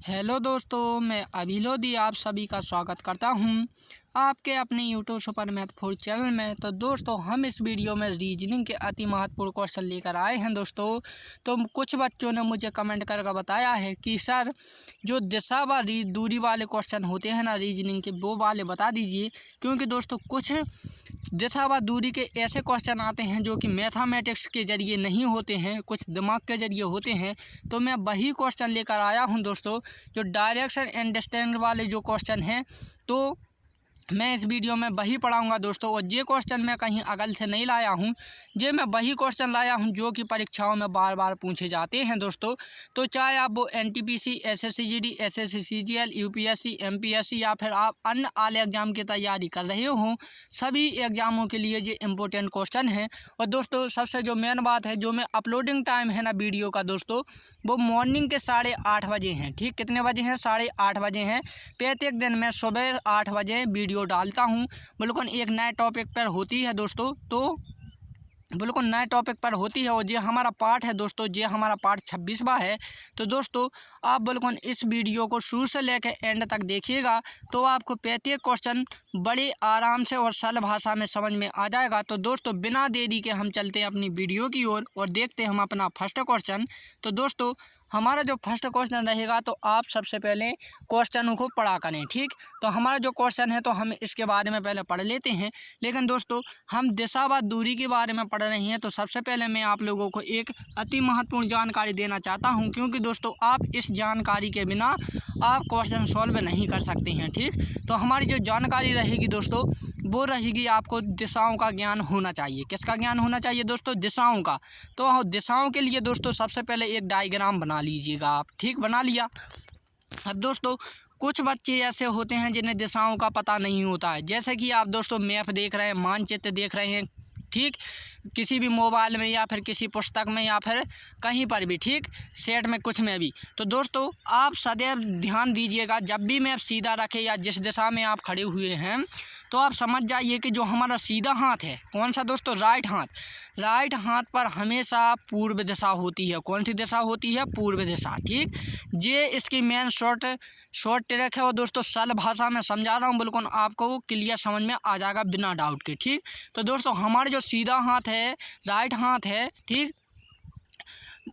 Hello दोस्तों, मैं अभिलोदी आप सभी का स्वागत करता हूं आपके अपने यूट्यूब सुपर मैथफुल चैनल में। तो दोस्तों, हम इस वीडियो में रीजनिंग के अति महत्वपूर्ण क्वेश्चन लेकर आए हैं दोस्तों। तो कुछ बच्चों ने मुझे कमेंट करके बताया है कि सर, जो दिशा व दूरी वाले क्वेश्चन होते हैं ना रीजनिंग के, वो वाले बता दीजिए। क्योंकि दोस्तों, कुछ दिशा व दूरी के ऐसे क्वेश्चन आते हैं जो कि मैथमेटिक्स के ज़रिए नहीं होते हैं, कुछ दिमाग के ज़रिए होते हैं। तो मैं वही क्वेश्चन लेकर आया हूं दोस्तों, जो डायरेक्शन एंड डिस्टेंस वाले जो क्वेश्चन हैं। तो मैं इस वीडियो में वही पढ़ाऊंगा दोस्तों। और ये क्वेश्चन मैं कहीं अगल से नहीं लाया हूं, ये मैं वही क्वेश्चन लाया हूं जो कि परीक्षाओं में बार बार पूछे जाते हैं दोस्तों। तो चाहे आप वो NTPC, SSC, SSC CGL, UPSC, MPSC या फिर आप अन्य आले एग्जाम की तैयारी कर रहे हो, सभी एग्जामों के लिए ये इम्पोर्टेंट क्वेश्चन है। और दोस्तों, सबसे जो मेन बात है, जो मैं अपलोडिंग टाइम है ना वीडियो का दोस्तों, वो मॉर्निंग के 8:30 बजे हैं। ठीक, कितने बजे हैं? 8:30 बजे हैं। प्रत्येक दिन मैं सुबह 8 बजे वीडियो डालता हूं। बिल्कुल एक नए टॉपिक पर होती है दोस्तों। तो बिल्कुल नए टॉपिक पर होती है। और ये हमारा पार्ट है दोस्तों, ये हमारा पार्ट 26वां है। तो दोस्तों, आप बिल्कुल इस वीडियो को शुरू से लेकर एंड तक देखिएगा, तो आपको प्रत्येक क्वेश्चन बड़े आराम से और सरल भाषा में समझ में आ जाएगा। तो दोस्तों, बिना देरी के हम चलते हैं अपनी वीडियो की ओर और देखते हैं हम अपना फर्स्ट क्वेश्चन। तो दोस्तों, हमारा जो फर्स्ट क्वेश्चन रहेगा, तो आप सबसे पहले क्वेश्चन को पढ़ा करें। ठीक, तो हमारा जो क्वेश्चन है, तो हम इसके बारे में पहले पढ़ लेते हैं। लेकिन दोस्तों, हम दिशा व दूरी के बारे में पढ़ रहे हैं, तो सबसे पहले मैं आप लोगों को एक अति महत्वपूर्ण जानकारी देना चाहता हूं। क्योंकि दोस्तों, आप इस जानकारी के बिना आप क्वेश्चन सॉल्व नहीं कर सकते हैं। ठीक, तो हमारी जो जानकारी रहेगी दोस्तों, वो रहेगी आपको दिशाओं का ज्ञान होना चाहिए। किसका ज्ञान होना चाहिए दोस्तों? दिशाओं का। तो दिशाओं के लिए दोस्तों सबसे पहले एक डायग्राम बना लीजिएगा आप। ठीक, बना लिया। अब दोस्तों, कुछ बच्चे ऐसे होते हैं जिन्हें दिशाओं का पता नहीं होता है। जैसे कि आप दोस्तों मैप देख रहे हैं, मानचित्र देख रहे हैं, ठीक, किसी भी मोबाइल में या फिर किसी पुस्तक में या फिर कहीं पर भी, ठीक, सेट में, कुछ में भी। तो दोस्तों, आप सदैव ध्यान दीजिएगा, जब भी मैप सीधा रखे या जिस दिशा में आप खड़े हुए हैं, तो आप समझ जाइए कि जो हमारा सीधा हाथ है, कौन सा दोस्तों? राइट हाथ। राइट हाथ पर हमेशा पूर्व दिशा होती है। कौन सी दिशा होती है? पूर्व दिशा। ठीक, ये इसकी मेन शॉर्ट ट्रिक है। और दोस्तों, सरल भाषा में समझा रहा हूँ, बिल्कुल आपको क्लियर समझ में आ जाएगा बिना डाउट के। ठीक, तो दोस्तों, हमारा जो सीधा हाथ है, राइट हाथ है, ठीक,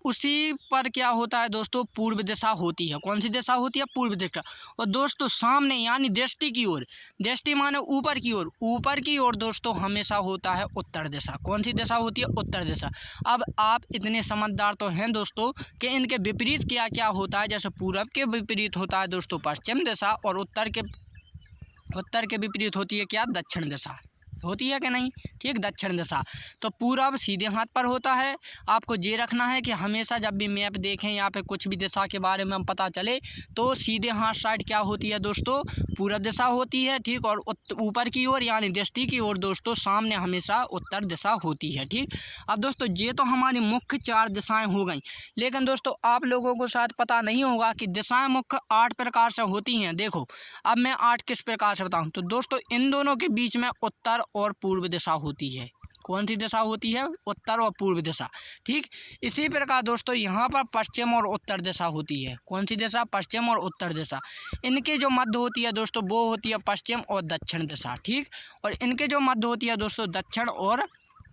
उसी पर क्या होता है दोस्तों? पूर्व दिशा होती है। कौन सी दिशा होती है? पूर्व दिशा। और दोस्तों, सामने यानी दृष्टि की ओर, दृष्टि माने ऊपर की ओर, ऊपर की ओर दोस्तों हमेशा होता है उत्तर दिशा। कौन सी दिशा होती है? उत्तर दिशा। अब आप इतने समझदार तो हैं दोस्तों कि इनके विपरीत क्या क्या होता है। जैसे पूरब के विपरीत होता है दोस्तों पश्चिम दिशा, और उत्तर के विपरीत होती है क्या? दक्षिण दिशा होती है कि नहीं? ठीक, दक्षिण दिशा। तो पूरब सीधे हाथ पर होता है। आपको ये रखना है कि हमेशा जब भी मैप देखें या फिर कुछ भी दिशा के बारे में हम पता चले, तो सीधे हाथ साइड क्या होती है दोस्तों? पूरब दिशा होती है। ठीक, और ऊपर की ओर यानी दृष्टि की ओर दोस्तों सामने हमेशा उत्तर दिशा होती है। ठीक, अब दोस्तों, ये तो हमारी मुख्य 4 दिशाएं हो गई। लेकिन दोस्तों, आप लोगों को शायद पता नहीं होगा कि दिशाएं मुख्य 8 प्रकार से होती हैं। देखो, अब मैं 8 किस प्रकार से बताऊं। तो दोस्तों, इन दोनों के बीच में उत्तर और पूर्व दिशा होती है। कौन सी दिशा होती है? उत्तर और पूर्व दिशा। ठीक, इसी प्रकार दोस्तों यहाँ पर पश्चिम और उत्तर दिशा होती है। कौन सी दिशा? पश्चिम और उत्तर दिशा। इनके जो मध्य होती है दोस्तों, वो होती है पश्चिम और दक्षिण दिशा। ठीक, और इनके जो मध्य होती है दोस्तों, दक्षिण और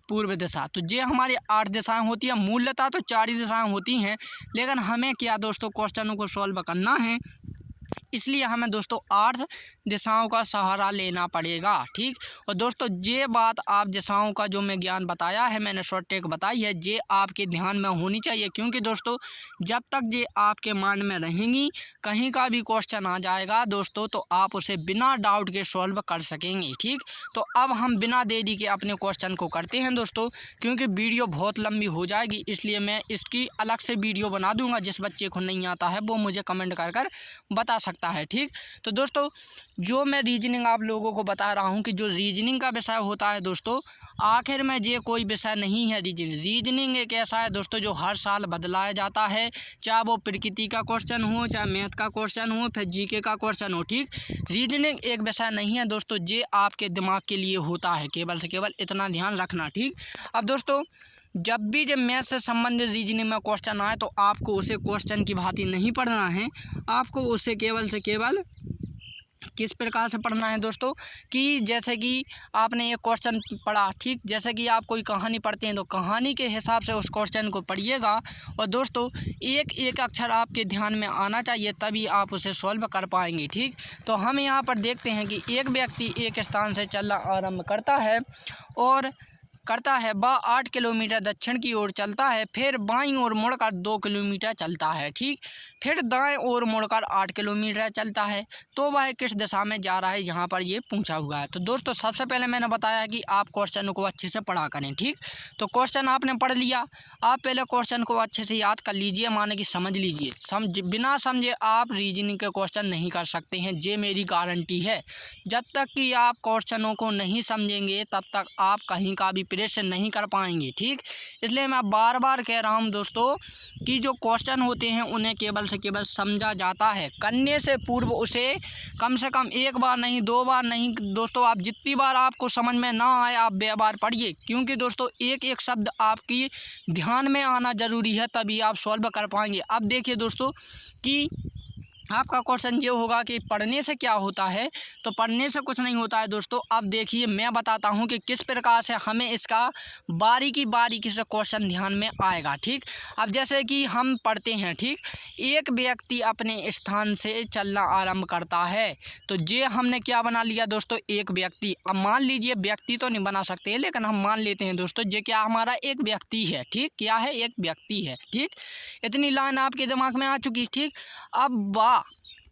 पूर्व दिशा। तो ये हमारी 8 दिशाएं होती हैं। मूलतः तो 4 ही दिशाएं होती हैं, लेकिन हमें क्या दोस्तों क्वेश्चनों को सॉल्व करना है, इसलिए हमें दोस्तों 8 दिशाओं का सहारा लेना पड़ेगा। ठीक, और दोस्तों, ये बात आप दिशाओं का जो मैं ज्ञान बताया है, मैंने शॉर्ट ट्रिक बताई है, ये आपके ध्यान में होनी चाहिए। क्योंकि दोस्तों, जब तक ये आपके माइंड में रहेंगी, कहीं का भी क्वेश्चन आ जाएगा दोस्तों, तो आप उसे बिना डाउट के सॉल्व कर सकेंगे। ठीक, तो अब हम बिना देरी के अपने क्वेश्चन को करते हैं दोस्तों। क्योंकि वीडियो बहुत लंबी हो जाएगी, इसलिए मैं इसकी अलग से वीडियो बना दूंगा। जिस बच्चे को नहीं आता है वो मुझे कमेंट कर बता सकता है। ठीक, तो दोस्तों, जो मैं रीजनिंग आप लोगों को बता रहा हूं कि जो रीजनिंग का विषय होता है दोस्तों, आखिर में ये कोई विषय नहीं है। रीजनिंग एक ऐसा है दोस्तों जो हर साल बदलाया जाता है। चाहे वो प्रकृति का क्वेश्चन हो, चाहे मैथ का क्वेश्चन हो, फिर जीके का क्वेश्चन हो। ठीक, रीजनिंग एक विषय नहीं है दोस्तों, ये आपके दिमाग के लिए होता है। केवल से केवल इतना ध्यान रखना। ठीक, अब दोस्तों, जब मैथ से संबंधित रीजनिंग में क्वेश्चन आए तो आपको उसे क्वेश्चन की भांति नहीं पढ़ना है, आपको उसे केवल से केवल किस प्रकार से पढ़ना है दोस्तों कि जैसे कि आपने एक क्वेश्चन पढ़ा, ठीक, जैसे कि आप कोई कहानी पढ़ते हैं तो कहानी के हिसाब से उस क्वेश्चन को पढ़िएगा। और दोस्तों एक एक अक्षर आपके ध्यान में आना चाहिए, तभी आप उसे सॉल्व कर पाएंगे, ठीक। तो हम यहाँ पर देखते हैं कि एक व्यक्ति एक स्थान से चलना आरंभ करता है वह 8 किलोमीटर दक्षिण की ओर चलता है, फिर बाईं ओर मुड़कर 2 किलोमीटर चलता है, ठीक। फिर दाएं ओर मुड़कर 8 किलोमीटर चलता है, तो वह किस दिशा में जा रहा है, यहाँ पर ये पूछा हुआ है। तो दोस्तों सबसे पहले मैंने बताया कि आप क्वेश्चन को अच्छे से पढ़ा करें, ठीक। तो क्वेश्चन आपने पढ़ लिया, आप पहले क्वेश्चन को अच्छे से याद कर लीजिए, माने कि समझ लीजिए। बिना समझे आप रीजनिंग के क्वेश्चन नहीं कर सकते हैं, ये मेरी गारंटी है। जब तक कि आप क्वेश्चनों को नहीं समझेंगे तब तक आप कहीं का भी प्रिपरेशन नहीं कर पाएंगे, ठीक। इसलिए मैं बार बार कह रहा हूं दोस्तों कि जो क्वेश्चन होते हैं उन्हें केवल से केवल समझा जाता है, करने से पूर्व उसे कम से कम 1 बार नहीं 2 बार नहीं दोस्तों, आप जितनी बार आपको समझ में ना आए आप 2 बार पढ़िए, क्योंकि दोस्तों एक एक शब्द आपकी ध्यान में आना ज़रूरी है, तभी आप सॉल्व कर पाएंगे। अब देखिए दोस्तों कि आपका क्वेश्चन ये होगा कि पढ़ने से क्या होता है, तो पढ़ने से कुछ नहीं होता है दोस्तों। अब देखिए मैं बताता हूँ कि किस प्रकार से हमें इसका बारीकी से क्वेश्चन ध्यान में आएगा, ठीक। अब जैसे कि हम पढ़ते हैं, ठीक, एक व्यक्ति अपने स्थान से चलना आरंभ करता है, तो ये हमने क्या बना लिया दोस्तों, एक व्यक्ति। अब मान लीजिए व्यक्ति तो नहीं बना सकते, लेकिन हम मान लेते हैं दोस्तों ये क्या हमारा एक व्यक्ति है, ठीक, क्या है, एक व्यक्ति है, ठीक। इतनी लाइन आपके दिमाग में आ चुकी, ठीक। अब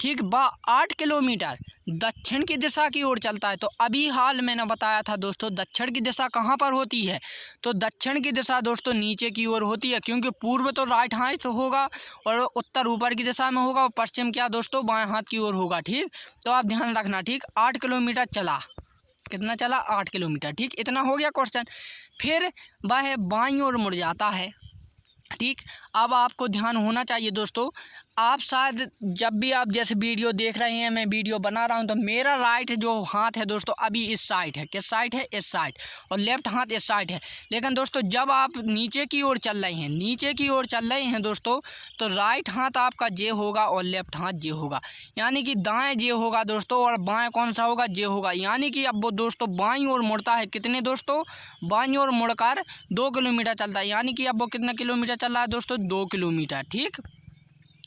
ठीक 8 किलोमीटर दक्षिण की दिशा की ओर चलता है, तो अभी हाल मैंने बताया था दोस्तों दक्षिण की दिशा कहाँ पर होती है, तो दक्षिण की दिशा दोस्तों नीचे की ओर होती है, क्योंकि पूर्व तो राइट हाथ होगा और उत्तर ऊपर की दिशा में होगा और पश्चिम क्या दोस्तों बाएं हाथ की ओर होगा, ठीक। तो आप ध्यान रखना, ठीक। 8 किलोमीटर चला, कितना चला, 8 किलोमीटर, ठीक। इतना हो गया क्वेश्चन। फिर वह बाईं ओर मुड़ जाता है, ठीक। अब आपको ध्यान होना चाहिए दोस्तों, आप शायद जब भी आप जैसे वीडियो देख रहे हैं, मैं वीडियो बना रहा हूं, तो मेरा राइट जो हाथ है दोस्तों अभी इस साइड है, किस साइड है, इस साइड, और लेफ्ट हाथ इस साइड है। लेकिन दोस्तों जब आप नीचे की ओर चल रहे हैं दोस्तों, तो राइट हाथ आपका जे होगा और लेफ्ट हाथ जे होगा, यानी कि दाएँ जे होगा दोस्तों और बाएँ कौन सा होगा, जे होगा। यानी कि अब वो दोस्तों बाईं ओर मुड़ता है, कितने दोस्तों, बाईं ओर मुड़कर 2 किलोमीटर चलता है, यानी कि अब वो कितना किलोमीटर चल रहा है दोस्तों, 2 किलोमीटर, ठीक।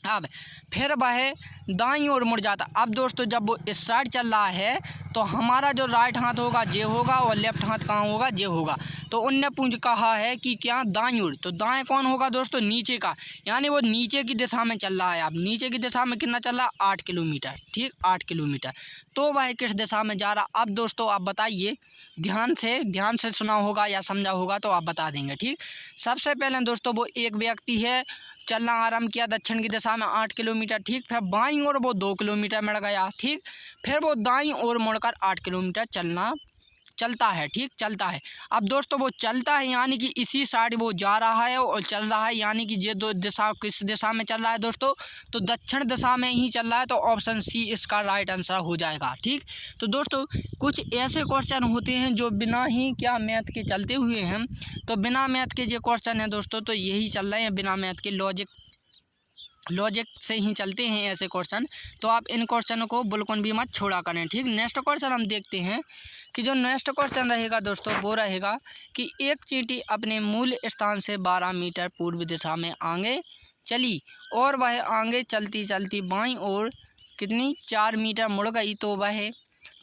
अब फिर वह दाईं ओर मुड़ जाता। अब दोस्तों जब वो इस साइड चल रहा है तो हमारा जो राइट हाथ होगा जे होगा और लेफ्ट हाथ कहाँ होगा, जे होगा। तो उनने कहा है कि क्या, दाईं ओर, तो दाएं कौन होगा दोस्तों, नीचे का, यानी वो नीचे की दिशा में चल रहा है। अब नीचे की दिशा में कितना चल रहा है, 8 किलोमीटर, ठीक, 8 किलोमीटर। तो वह किस दिशा में जा रहा, अब दोस्तों आप बताइए, ध्यान से सुना होगा या समझा होगा तो आप बता देंगे, ठीक। सबसे पहले दोस्तों वो एक व्यक्ति है, चलना आरंभ किया दक्षिण की दिशा में 8 किलोमीटर, ठीक। फिर बाईं ओर वो 2 किलोमीटर मुड़ गया, ठीक। फिर वो दाईं ओर मुड़कर 8 किलोमीटर चलता है, ठीक, चलता है। अब दोस्तों वो चलता है यानी कि इसी साइड वो जा रहा है और चल रहा है, यानी कि ये दो दिशा किस दिशा में चल रहा है दोस्तों, तो दक्षिण दिशा में ही चल रहा है। तो ऑप्शन सी इसका राइट आंसर हो जाएगा, ठीक। तो दोस्तों कुछ ऐसे क्वेश्चन होते हैं जो बिना ही क्या मैथ के चलते हुए हैं, तो बिना मैथ के जो क्वेश्चन है दोस्तों तो यही चल रहे हैं, बिना मैथ के लॉजिक से ही चलते हैं ऐसे क्वेश्चन। तो आप इन क्वेश्चनों को बिल्कुल भी मत छोड़ा करें, ठीक। नेक्स्ट क्वेश्चन हम देखते हैं कि जो नेक्स्ट क्वेश्चन रहेगा दोस्तों वो रहेगा कि एक चींटी अपने मूल स्थान से 12 मीटर पूर्व दिशा में आगे चली और वह आगे चलती चलती बाईं ओर कितनी 4 मीटर मुड़ गई, तो वह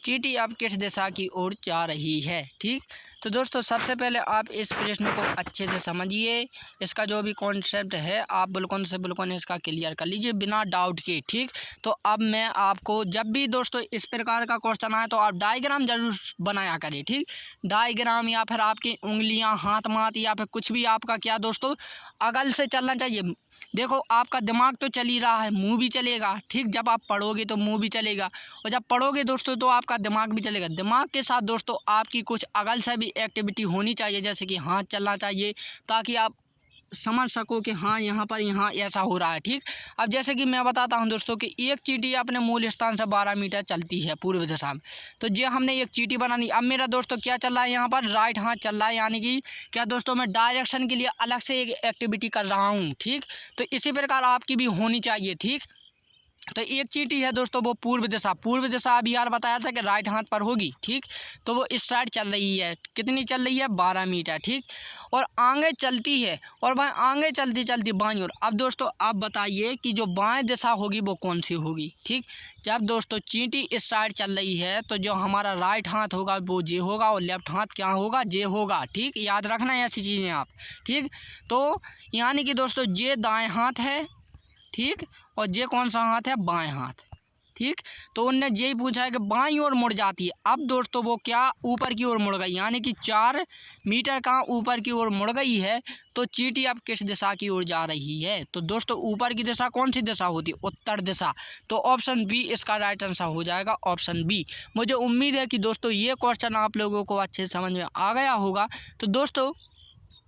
चींटी अब किस दिशा की ओर जा रही है, ठीक। तो दोस्तों सबसे पहले आप इस प्रश्न को अच्छे से समझिए, इसका जो भी कॉन्सेप्ट है आप बिल्कुल से बिल्कुल इसका क्लियर कर लीजिए बिना डाउट के, ठीक। तो अब मैं आपको जब भी दोस्तों इस प्रकार का क्वेश्चन आए तो आप डायग्राम जरूर बनाया करें, ठीक। डायग्राम या फिर आपकी उंगलियां, हाथ माथ या फिर कुछ भी आपका क्या दोस्तों अगल से चलना चाहिए। देखो आपका दिमाग तो चल ही रहा है, मुंह भी चलेगा, ठीक। जब आप पढ़ोगे तो मुंह भी चलेगा और जब पढ़ोगे दोस्तों तो आपका दिमाग भी चलेगा। दिमाग के साथ दोस्तों आपकी कुछ अगल से भी एक्टिविटी होनी चाहिए, जैसे कि हाथ चलना चाहिए, ताकि आप समझ सको कि हाँ यहाँ ऐसा हो रहा है। ठीक, अब जैसे कि मैं बताता हूँ दोस्तों कि एक चींटी अपने मूल स्थान से 12 मीटर चलती है पूर्व दिशा में। तो जो हमने एक चींटी बनानी, अब मेरा दोस्तों क्या चल रहा है, यहाँ पर राइट हाथ चल रहा है, यानी कि क्या दोस्तों मैं डायरेक्शन के लिए अलग से एक एक्टिविटी कर रहा हूँ। ठीक, तो इसी प्रकार आपकी भी होनी चाहिए। ठीक, तो एक चींटी है दोस्तों वो पूर्व दिशा अभी यार बताया था कि राइट हाथ पर होगी। ठीक, तो वो इस साइड चल रही है, कितनी चल रही है, 12 मीटर। ठीक, और आगे चलती है, और वह आगे चलती चलती बाईं ओर। अब दोस्तों आप बताइए कि जो बाएं दिशा होगी वो कौन सी होगी। ठीक, जब दोस्तों चींटी इस साइड चल रही है तो जो हमारा राइट हाथ होगा वो जे होगा, और लेफ्ट हाथ क्या होगा, जे होगा। ठीक, याद रखना है ऐसी चीज़ें आप। ठीक, तो यानी कि दोस्तों जे दाएँ हाथ है। ठीक, और ये कौन सा हाथ है, बाएं हाथ। ठीक, तो उनने यही पूछा है कि बाईं ओर मुड़ जाती है। अब दोस्तों वो क्या ऊपर की ओर मुड़ गई, यानी कि 4 मीटर का ऊपर की ओर मुड़ गई है। तो चींटी अब किस दिशा की ओर जा रही है, तो दोस्तों ऊपर की दिशा कौन सी दिशा होती है, उत्तर दिशा। तो ऑप्शन बी इसका राइट आंसर हो जाएगा, ऑप्शन बी। मुझे उम्मीद है कि दोस्तों ये क्वेश्चन आप लोगों को अच्छे समझ में आ गया होगा। तो दोस्तों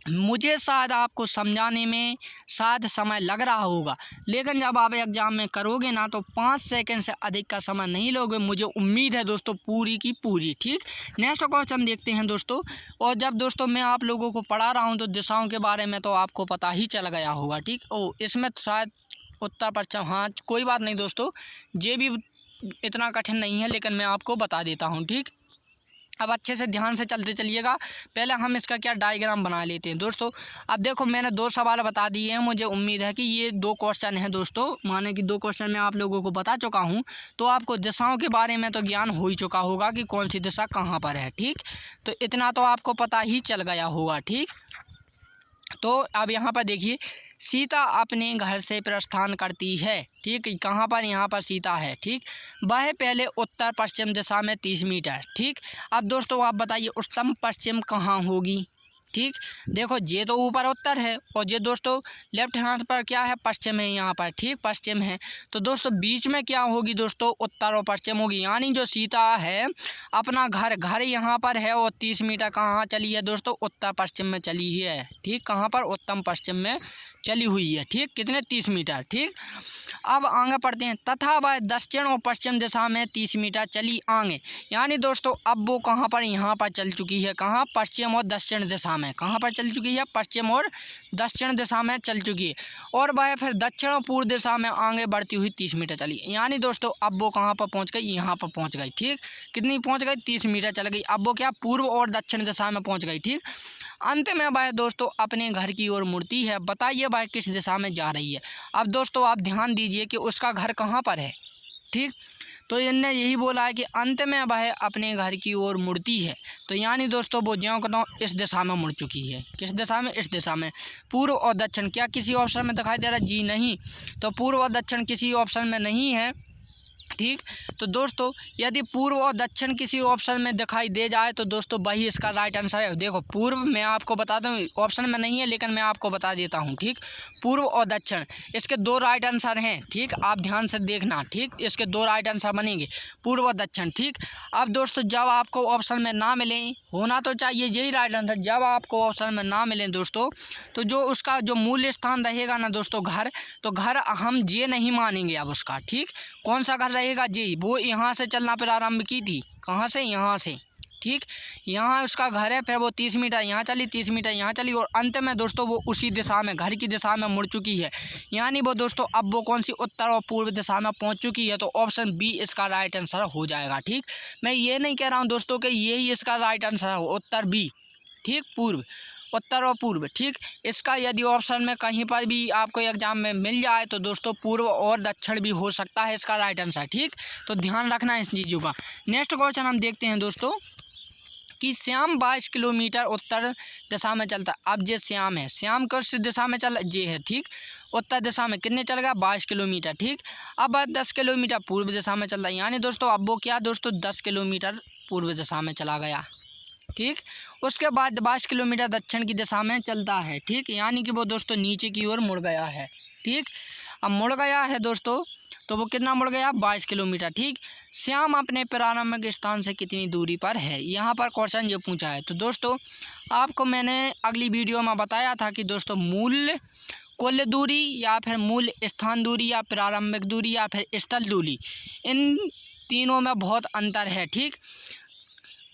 मुझे शायद आपको समझाने में शायद समय लग रहा होगा, लेकिन जब आप एग्ज़ाम में करोगे ना तो 5 सेकंड से अधिक का समय नहीं लोगे, मुझे उम्मीद है दोस्तों पूरी की पूरी। ठीक, नेक्स्ट क्वेश्चन देखते हैं दोस्तों। और जब दोस्तों मैं आप लोगों को पढ़ा रहा हूँ तो दिशाओं के बारे में तो आपको पता ही चल गया होगा। ठीक, इसमें शायद उत्तर पश्चिम, हाँ कोई बात नहीं दोस्तों, ये भी इतना कठिन नहीं है, लेकिन मैं आपको बता देता हूँ। ठीक, अब अच्छे से ध्यान से चलते चलिएगा। पहले हम इसका क्या डायग्राम बना लेते हैं दोस्तों। अब देखो मैंने 2 सवाल बता दिए हैं, मुझे उम्मीद है कि ये 2 क्वेश्चन हैं दोस्तों, माने कि 2 क्वेश्चन मैं आप लोगों को बता चुका हूँ। तो आपको दिशाओं के बारे में तो ज्ञान हो ही चुका होगा कि कौन सी दिशा कहाँ पर है। ठीक, तो इतना तो आपको पता ही चल गया होगा। ठीक, तो अब यहाँ पर देखिए, सीता अपने घर से प्रस्थान करती है। ठीक, कहाँ पर, यहाँ पर सीता है। ठीक, वह पहले उत्तर पश्चिम दिशा में 30 मीटर। ठीक, अब दोस्तों आप बताइए उत्तम पश्चिम कहाँ होगी। ठीक, देखो ये तो ऊपर उत्तर है, और ये दोस्तों लेफ्ट हाथ पर क्या है, पश्चिम है यहाँ पर। ठीक, पश्चिम है, तो दोस्तों बीच में क्या होगी दोस्तों, उत्तर और पश्चिम होगी। यानी जो सीता है अपना घर यहाँ पर है, और 30 मीटर कहाँ चली है दोस्तों, उत्तर पश्चिम में चली है। ठीक, कहाँ पर, उत्तम पश्चिम में चली हुई है। ठीक, कितने, 30 मीटर। ठीक, अब आगे पढ़ते हैं। तथा वह दक्षिण और पश्चिम दिशा में 30 मीटर चली आगे, यानी दोस्तों अब वो कहाँ पर, यहाँ पर चल चुकी है, कहाँ, पश्चिम और दक्षिण दिशा में। कहाँ पर चल चुकी है, पश्चिम और दक्षिण दिशा में चल चुकी है। और वह फिर दक्षिण और पूर्व दिशा में आगे बढ़ती हुई 30 मीटर चली, यानी दोस्तों अब वो कहाँ पर पहुँच गई, यहाँ पर पहुँच गई। ठीक, कितनी पहुँच गई, 30 मीटर चल गई। अब वो क्या, पूर्व और दक्षिण दिशा में पहुँच गई। ठीक, अंत में वह दोस्तों अपने घर की ओर मुड़ती है। बताइए वह किस दिशा में जा रही है। अब दोस्तों आप ध्यान दीजिए कि उसका घर कहाँ पर है। ठीक, तो इनने यही बोला है कि अंत में वह अपने घर की ओर मुड़ती है। तो यानी दोस्तों वो ज्यों का त्यों इस दिशा में मुड़ चुकी है। किस दिशा में, इस दिशा में। पूर्व और दक्षिण क्या किसी ऑप्शन में दिखाई दे रहा है, जी नहीं, तो पूर्व और दक्षिण किसी ऑप्शन में नहीं है। ठीक, तो दोस्तों यदि पूर्व और दक्षिण किसी ऑप्शन में दिखाई दे जाए तो दोस्तों वही इसका राइट आंसर है। देखो पूर्व मैं आपको बता दूं ऑप्शन में नहीं है, लेकिन मैं आपको बता देता हूं। ठीक, पूर्व और दक्षिण इसके 2 राइट आंसर हैं। ठीक, आप ध्यान से देखना। ठीक, इसके 2 राइट आंसर बनेंगे, पूर्व और दक्षिण। ठीक, अब दोस्तों जब आपको ऑप्शन में ना मिले, होना तो चाहिए यही राइट आंसर, जब आपको ऑप्शन में ना मिले दोस्तों तो जो उसका जो मूल स्थान रहेगा ना दोस्तों, घर, तो घर हम ये नहीं मानेंगे अब उसका। ठीक, कौन सा घर रहेगा, जी वो यहाँ से चलना प्रारंभ की थी, कहाँ से, यहाँ से। ठीक, यहाँ उसका घर है, फिर वो 30 मीटर यहाँ चली, 30 मीटर यहाँ चली, और अंत में दोस्तों वो उसी दिशा में, घर की दिशा में मुड़ चुकी है। यानी वो दोस्तों अब वो कौन सी, उत्तर और पूर्व दिशा में पहुँच चुकी है। तो ऑप्शन बी इसका राइट आंसर हो जाएगा। ठीक, मैं ये नहीं कह रहा हूँ दोस्तों कि यही इसका राइट आंसर हो, उत्तर बी। ठीक, पूर्व, उत्तर और पूर्व। ठीक, इसका यदि ऑप्शन में कहीं पर भी आपको एग्जाम में मिल जाए तो दोस्तों पूर्व और दक्षिण भी हो सकता है इसका राइट आंसर। ठीक, तो ध्यान रखना है इस चीज़ों का। नेक्स्ट क्वेश्चन हम देखते हैं दोस्तों कि श्याम 22 किलोमीटर उत्तर दिशा में चलता है। अब ये श्याम है, श्याम किस दिशा में चल, ये है। ठीक, उत्तर दिशा में कितने चल गया, 22 किलोमीटर। ठीक, अब 10 किलोमीटर पूर्व दिशा में चल रहा है, यानी दोस्तों अब वो क्या दोस्तों 10 किलोमीटर पूर्व दिशा में चला गया। ठीक, उसके बाद 22 किलोमीटर दक्षिण की दिशा में चलता है। ठीक, यानी कि वो दोस्तों नीचे की ओर मुड़ गया है। ठीक, अब मुड़ गया है दोस्तों, तो वो कितना मुड़ गया, 22 किलोमीटर। ठीक, श्याम अपने प्रारंभिक स्थान से कितनी दूरी पर है। यहाँ पर क्वेश्चन जो पूछा है, तो दोस्तों आपको मैंने अगली वीडियो में बताया था कि दोस्तों मूल कुल दूरी या फिर मूल स्थान दूरी या प्रारंभिक दूरी या फिर स्थल दूरी, इन तीनों में बहुत अंतर है। ठीक,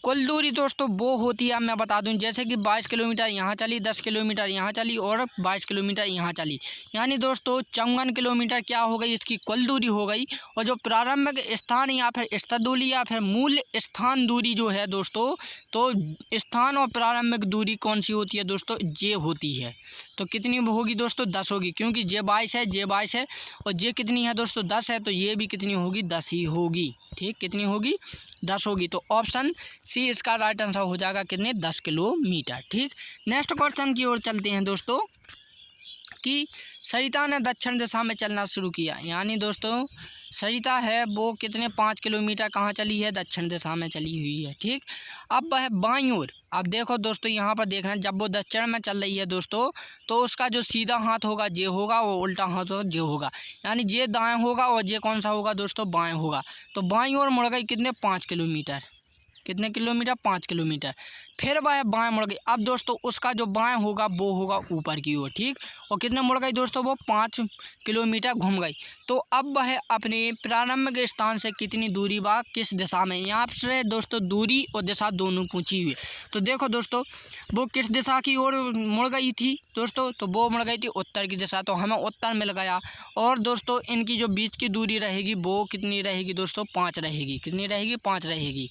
कुल दूरी दोस्तों वो होती है, मैं बता दूं, जैसे कि 22 किलोमीटर यहाँ चली, 10 किलोमीटर यहाँ चली और 22 किलोमीटर यहाँ चली, यानी दोस्तों 54 किलोमीटर क्या हो गई, इसकी कुल दूरी हो गई। और जो प्रारंभिक स्थान या फिर स्थल दूरी या फिर मूल स्थान दूरी जो है दोस्तों, तो स्थान और प्रारंभिक दूरी कौन सी होती है दोस्तों, जे होती है। तो कितनी होगी दोस्तों, 10 होगी, क्योंकि जे 22 है, जे 22 है और जे कितनी है दोस्तों, 10 है, तो ये भी कितनी होगी, 10 ही होगी। ठीक, कितनी होगी, 10 होगी। तो ऑप्शन सी इसका राइट आंसर हो जाएगा कितने, 10 किलोमीटर। ठीक, नेक्स्ट क्वेश्चन की ओर चलते हैं दोस्तों कि सरिता ने दक्षिण दिशा में चलना शुरू किया, यानी दोस्तों सरिता है वो कितने 5 किलोमीटर कहाँ चली है, दक्षिण दिशा में चली हुई है। ठीक, अब वह बाईं ओर, अब देखो दोस्तों यहाँ पर देखना, जब वो दक्षिण में चल रही है दोस्तों, तो उसका जो सीधा हाथ होगा जे होगा, वो उल्टा हाथ होगा जे होगा, यानी जे दाएं होगा और जे कौन सा होगा दोस्तों, बाएं होगा। तो बाईं ओर मुड़ गई कितने, 5 किलोमीटर, कितने किलोमीटर, 5 किलोमीटर। फिर वह बाएं मुड़ गई, अब दोस्तों उसका जो बाएं होगा वो होगा ऊपर की ओर। ठीक, और कितने मुड़ गई दोस्तों, वो 5 किलोमीटर घूम गई। तो अब वह अपने प्रारंभिक स्थान से कितनी दूरी बा, किस दिशा में, यहाँ से दोस्तों दूरी और दिशा दोनों पूछी हुई। तो देखो दोस्तों वो किस दिशा की ओर मुड़ गई थी दोस्तों, तो वो मुड़ गई थी उत्तर की दिशा, तो हमें उत्तर मिल गया। और दोस्तों इनकी जो बीच की दूरी रहेगी वो कितनी रहेगी दोस्तों, 5 रहेगी, कितनी रहेगी, 5 रहेगी,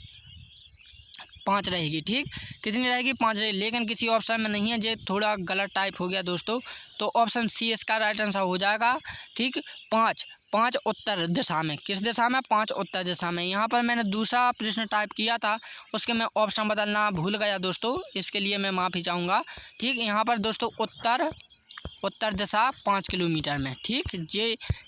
5 रहेगी। ठीक, कितनी रहेगी, 5 रहेगी, लेकिन किसी ऑप्शन में नहीं है, ये थोड़ा गलत टाइप हो गया दोस्तों। तो ऑप्शन सी इसका राइट आंसर हो जाएगा। ठीक, 5 उत्तर दिशा में, किस दिशा में, 5 उत्तर दिशा में। यहाँ पर मैंने दूसरा प्रश्न टाइप किया था, उसके मैं ऑप्शन बदलना भूल गया दोस्तों, इसके लिए मैं माफ़ी चाहूँगा। ठीक, यहाँ पर दोस्तों उत्तर दिशा 5 किलोमीटर में। ठीक,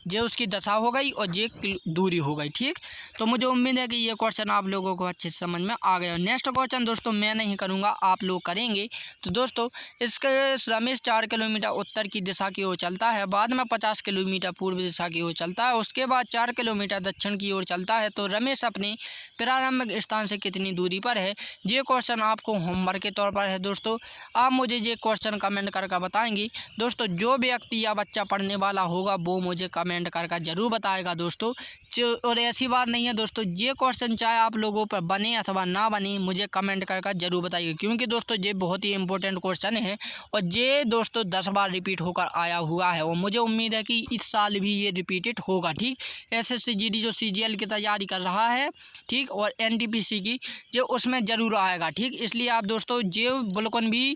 जे उसकी दशा हो गई और जे दूरी हो गई। ठीक, तो मुझे उम्मीद है कि ये क्वेश्चन आप लोगों को अच्छे से समझ में आ गया। नेक्स्ट क्वेश्चन दोस्तों मैं नहीं करूँगा, आप लोग करेंगे। तो दोस्तों इसके रमेश 4 किलोमीटर उत्तर की दिशा की ओर चलता है, बाद में 50 किलोमीटर पूर्व दिशा की ओर चलता है, उसके बाद 4 किलोमीटर दक्षिण की ओर चलता है। तो रमेश अपने प्रारंभिक स्थान से कितनी दूरी पर है। ये क्वेश्चन आपको होमवर्क के तौर पर है दोस्तों, आप मुझे ये क्वेश्चन कमेंट करके बताएंगे दोस्तों। जो व्यक्ति या बच्चा पढ़ने वाला होगा वो मुझे कमेंट करके ज़रूर बताएगा दोस्तों। और ऐसी बात नहीं है दोस्तों, ये क्वेश्चन चाहे आप लोगों पर बने अथवा ना बने, मुझे कमेंट करके ज़रूर बताइए, क्योंकि दोस्तों ये बहुत ही इंपॉर्टेंट क्वेश्चन है और ये दोस्तों 10 बार रिपीट होकर आया हुआ है और मुझे उम्मीद है कि इस साल भी ये रिपीटेड होगा। ठीक, SSC GD जो CGL की तैयारी कर रहा है, ठीक, और NTPC की जो उसमें ज़रूर आएगा। ठीक, इसलिए आप दोस्तों ये बिल्कुल भी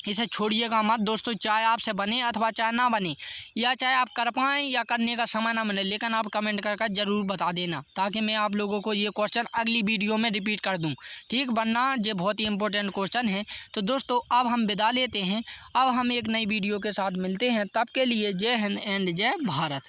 इसे छोड़िएगा मत दोस्तों, चाहे आपसे बने अथवा चाहे ना बने, या चाहे आप कर पाएँ या करने का समय ना मिले, लेकिन आप कमेंट करके ज़रूर बता देना, ताकि मैं आप लोगों को ये क्वेश्चन अगली वीडियो में रिपीट कर दूं। ठीक, वरना ये बहुत ही इंपॉर्टेंट क्वेश्चन है। तो दोस्तों अब हम विदा लेते हैं, अब हम एक नई वीडियो के साथ मिलते हैं, तब के लिए जय हिंद एंड जय भारत।